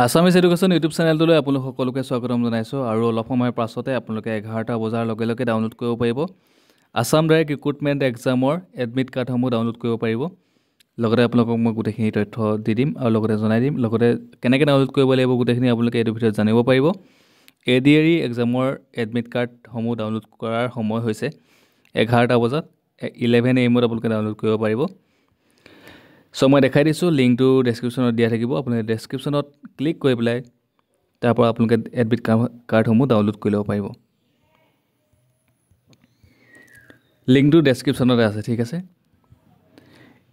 Assamese education YouTube চেনেলটোলৈ আপোনালোক সকলোকে স্বাগতম জনাইছোঁ আৰু অলপ সময়ৰ পাছতে আপোনালোকে 11টা বজাৰ লগে লগে ডাউনলোড কৰিব পাৰিব আছাম ডাইৰেক্ট ৰিক্ৰুটমেণ্ট এক্সামৰ এডমিট কাৰ্ডসমূহ ডাউনলোড কৰিব পাৰিব লগতে আপোনালোকক মই গোটেইখিনি তথ্য দি দিম আৰু লগতে জনাই দিম লগতে কেনেকৈ ডাউনলোড কৰিব লাগিব গোটেইখিনি আপোনালোকে এইটো ভিডিঅ'ত জানিব পাৰিব এডিআৰই এক্সামৰ এডমিট কাৰ্ডসমূহ ডাউনলোড কৰাৰ সময় হৈছে 11টা বজাত 11 AM আপোনালোকে ডাউনলোড কৰিব পাৰিব সো মই দেখাই দিছোঁ লিংকটো ডেছক্ৰিপশ্যনত দিয়া থাকিব আপোনালোকে ডেছক্ৰিপশ্যনত ক্লিক কৰি পেলাই তাৰ পৰা আপোনালোকে এডমিট কাৰ্ডসমূহ ডাউনলোড কৰি ল'ব পাৰিব লিংকটো ডেছক্ৰিপশ্যনতে আছে ঠিক আছে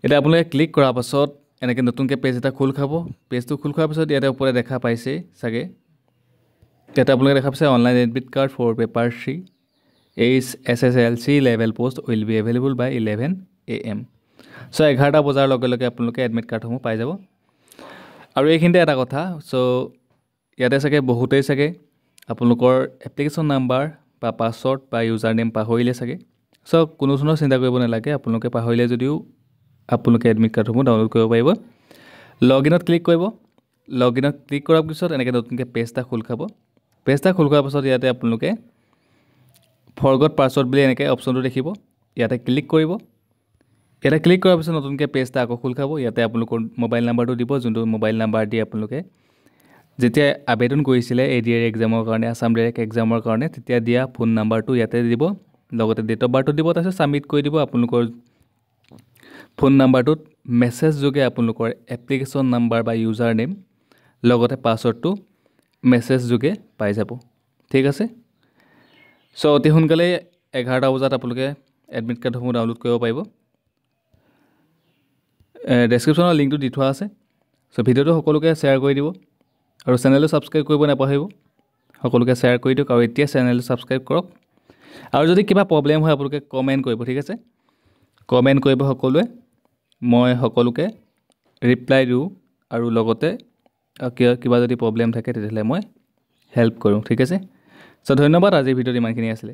এটা আপোনালোকে ক্লিক কৰাৰ পাছত এনেকৈ নতুনকৈ পেজ এটা খোল খাব পেজটো খোল খোৱাৰ পাছত ইয়াতে ওপৰে দেখা পাইছে চাগে ইয়াতে আপোনালোকে দেখা পাইছে online admit card for paper 3 SSLC level post will be available by 11 AM so 11টা বজাৰ লগে লগে আপোনালোকে এডমিট কাৰ্ডসমূহ পাই যাব আৰু এইখিনিতে এটা কথা সো ইয়াতে চাগে বহুতেই চাগে আপোনালোকৰ এপ্লিকেশ্যন নাম্বাৰ বা পাছৱৰ্ড বা ইউজাৰ নেম পাহৰিলে চাগে সো কোনো ধৰণৰ চিন্তা কৰিব নালাগে আপোনালোকে পাহৰিলে যদিও আপোনালোকে এডমিট কাৰ্ডসমূহ ডাউনলোড কৰিব পাৰিব লগইনত ক্লিক কৰিব লগইনত ক্লিক কৰাৰ পিছত এনেকৈ নতুনকৈ পেজ এটা খোল খাব পেজ এটা খোল খোৱাৰ পাছত ইয়াতে আপোনালোকে ফৰগট পাছৱৰ্ড বুলি এনেকৈ অপশ্যনটো দেখিব ইয়াতে ক্লিক কৰিব ইয়াতে ক্লিক কৰাৰ পিছত নতুনকৈ পেজ এটা আকৌ খোল খাব ইয়াতে আপোনালোকৰ মোবাইল নাম্বাৰটো দিব যোনটো মোবাইল নাম্বাৰ দি আপোনালোকে যেতিয়া আবেদন কৰিছিলে এডিআৰই এক্সামৰ কাৰণে আছাম ডাইৰেক্ট এক্সামৰ কাৰণে তেতিয়া দিয়া ফোন নাম্বাৰটো ইয়াতে দিব লগতে ডেট অফ বাৰ্থটো দিব তাৰপিছত ছাবমিট কৰি দিব আপোনালোকৰ ফোন নাম্বাৰটোত মেছেজ যোগে আপোনালোকৰ এপ্লিকেশ্যন নাম্বাৰ বা ইউজাৰ নেম লগতে পাছৱৰ্ডটো মেছেজ যোগে পাই যাব ঠিক আছে সো অতি সোনকালে 11টা বজাত আপোনালোকে এডমিট কাৰ্ডসমূহ ডাউনলোড কৰিব পাৰিব ডেছক্ৰিপশ্যনৰ লিংকটো দি থোৱা আছে সো ভিডিঅ'টো সকলোকে শ্বেয়াৰ কৰি দিব আৰু চেনেলটো ছাবস্ক্ৰাইব কৰিব নাপাহৰিব সকলোকে শ্বেয়াৰ কৰি দিয়ক আৰু এতিয়া চেনেলটো ছাবস্ক্ৰাইব কৰক আৰু যদি কিবা প্ৰব্লেম হয় আপোনালোকে কমেণ্ট কৰিব ঠিক আছে কমেণ্ট কৰিব সকলোৱে মই সকলোকে ৰিপ্লাই দিওঁ আৰু লগতে কিবা যদি প্ৰব্লেম থাকে তেতিয়াহ'লে মই হেল্প কৰোঁ ঠিক আছে সো ধন্যবাদ আজিৰ ভিডিঅ'ত ইমানখিনি আছিলে